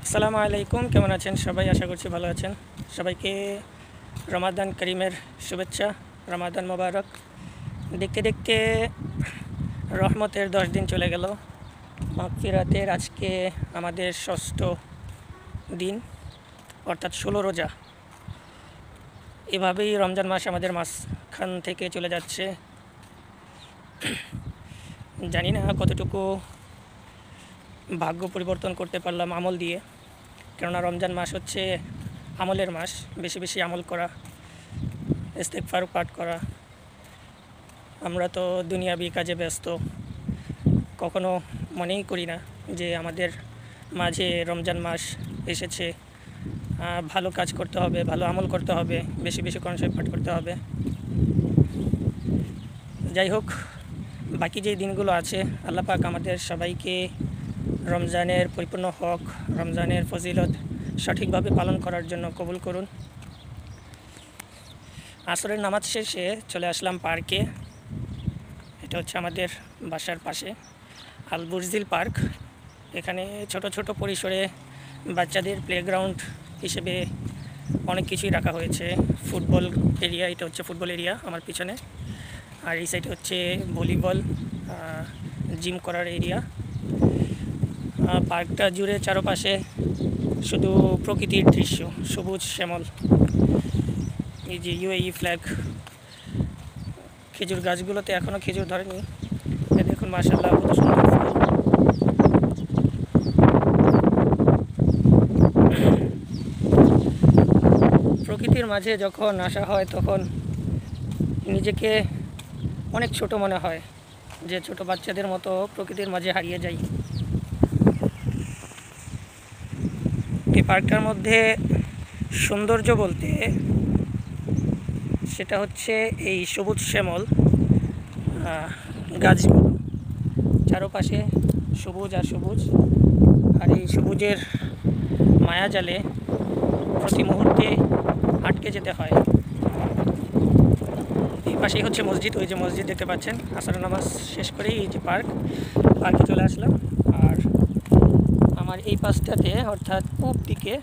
আসসালামু আলাইকুম, কেমন আছেন সবাই? আশা করছি ভালো আছেন। সবাইকে রমাদান করিমের শুভেচ্ছা। রমাদান মোবারক। দেখতে দেখতে রহমতের 10 দিন চলে গেল। মাগফিরাতের আজকে আমাদের ষষ্ঠ দিন, অর্থাৎ 16 রোজা। এভাবেই রমজান মাস আমাদের মাঝখান থেকে চলে যাচ্ছে। জানি না কতটুকু ভাগ্য পরিবর্তন করতে পারলাম আমল দিয়ে, কেননা রমজান মাস হচ্ছে আমলের মাস। বেশি বেশি আমল করা, ইস্তেগফার পাঠ করা। আমরা তো দুনিয়াবি কাজে ব্যস্ত, কখনো মনেই করি না যে আমাদের মাঝে রমজান মাস এসেছে, ভালো কাজ করতে হবে, ভালো আমল করতে হবে, বেশি বেশি কোরআন শরীফ পাঠ করতে হবে। যাই হোক, বাকি যে দিনগুলো আছে আল্লাহ পাক আমাদের সবাইকে রমজানের পরিপূর্ণ হক, রমজানের ফজিলত সঠিকভাবে পালন করার জন্য কবুল করুন। আসরের নামাজ শেষে চলে আসলাম পার্কে। এটা হচ্ছে আমাদের বাসার পাশে আল বুরজিল পার্ক। এখানে ছোট ছোট পরিসরে বাচ্চাদের প্লেগ্রাউন্ড হিসেবে অনেক কিছুই রাখা হয়েছে। ফুটবল এরিয়া, এটা হচ্ছে ফুটবল এরিয়া আমার পিছনে, আর এই সাইডে হচ্ছে ভলিবল, জিম করার এরিয়া। পার্কটা জুড়ে চারপাশে শুধু প্রকৃতির দৃশ্য, সবুজ শ্যামল। এই যে ইউএই ফ্ল্যাগ, খেজুর গাছগুলোতে এখনও খেজুর ধরেনি। দেখুন মাশাআল্লাহ কত সুন্দর ফুল। প্রকৃতির মাঝে যখন আসা হয় তখন নিজেকে অনেক ছোট মনে হয়, যে ছোট বাচ্চাদের মতো প্রকৃতির মাঝে হারিয়ে যাই। এই পার্কটার মধ্যে সৌন্দর্য বলতে সেটা হচ্ছে এই সবুজ শ্যামল গাছগুলো, চারপাশে সবুজ আর সবুজ। আর এই সবুজের মায়াজালে প্রতি মুহূর্তে আটকে যেতে হয়। এই পাশেই হচ্ছে মসজিদ, ওই যে মসজিদ দেখতে পাচ্ছেন। আসরের নামাজ শেষ করেই এই যে পার্কে চলে আসলাম। আর আমার এই পাশটাতে, অর্থাৎ পূব দিকে,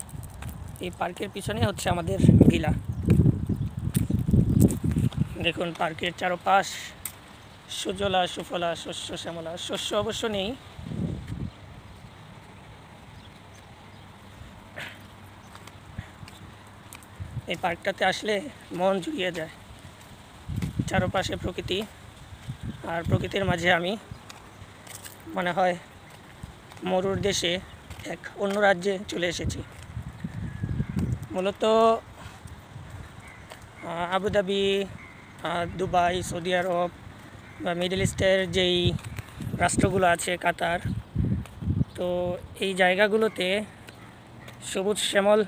এই পার্কের পিছনে হচ্ছে আমাদের ভিলা। দেখুন পার্কের চারপাশ সুজলা সুফলা, শস্য শ্যামলা। শস্য অবশ্য নেই, এই পার্কটাতে আসলে মন জুড়িয়ে যায়। চারপাশে প্রকৃতি, আর প্রকৃতির মাঝে আমি মনে হয় মরুর দেশে এক অন্য রাজ্যে চলে এসেছি। মূলত আবুধাবি, দুবাই, সৌদি আরব বা মিডল ইস্টের যেই রাষ্ট্রগুলো আছে, কাতার, তো এই জায়গাগুলোতে সবুজ শ্যামল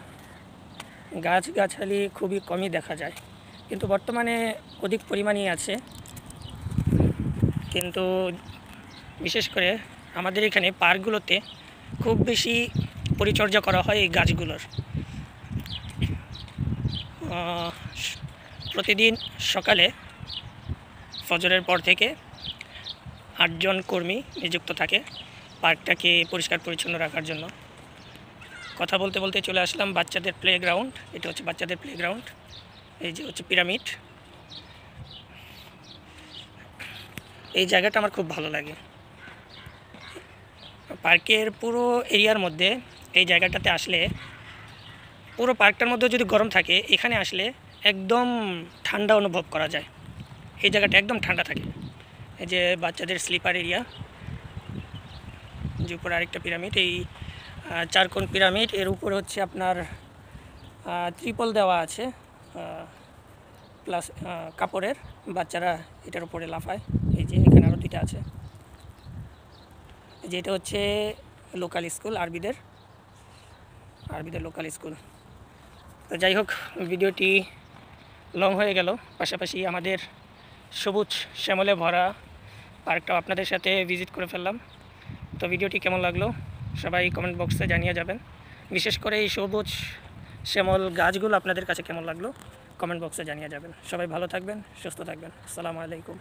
গাছগাছালি খুবই কমই দেখা যায়, কিন্তু বর্তমানে অধিক পরিমাণেই আছে। কিন্তু বিশেষ করে আমাদের এখানে পার্কগুলোতে খুব বেশি পরিচর্যা করা হয় এই গাছগুলোর। প্রতিদিন সকালে ফজরের পর থেকে 8 জন কর্মী নিযুক্ত থাকে পার্কটাকে পরিষ্কার পরিচ্ছন্ন রাখার জন্য। কথা বলতে বলতে চলে আসলাম বাচ্চাদের প্লেগ্রাউন্ড। এটা হচ্ছে বাচ্চাদের প্লেগ্রাউন্ড। এই যে হচ্ছে পিরামিড। এই জায়গাটা আমার খুব ভালো লাগে। পার্কের পুরো এরিয়ার মধ্যে এই জায়গাটাতে আসলে, পুরো পার্কটার মধ্যে যদি গরম থাকে, এখানে আসলে একদম ঠান্ডা অনুভব করা যায়। এই জায়গাটা একদম ঠান্ডা থাকে। এই যে বাচ্চাদের স্লিপার এরিয়া, যে উপরে আরেকটা পিরামিড, এই 4 কোণ পিরামিড। এর উপরে হচ্ছে আপনার ত্রিপল দেওয়া আছে, প্লাস কাপড়ের। বাচ্চারা এটার উপরে লাফায়। এই যে এখানে আরও 2টা আছে। যেটা হচ্ছে লোকাল স্কুল, আরবিদের লোকাল স্কুল। তো যাই হোক, ভিডিওটি লং হয়ে গেল। পাশাপাশি আমাদের সবুজ শ্যামলে ভরা পার্কটাও আপনাদের সাথে ভিজিট করে ফেললাম। তো ভিডিওটি কেমন লাগলো সবাই কমেন্ট বক্সে জানিয়ে যাবেন। বিশেষ করে এই সবুজ শ্যামল গাছগুলো আপনাদের কাছে কেমন লাগলো কমেন্ট বক্সে জানিয়ে যাবেন। সবাই ভালো থাকবেন, সুস্থ থাকবেন। আসসালামু আলাইকুম।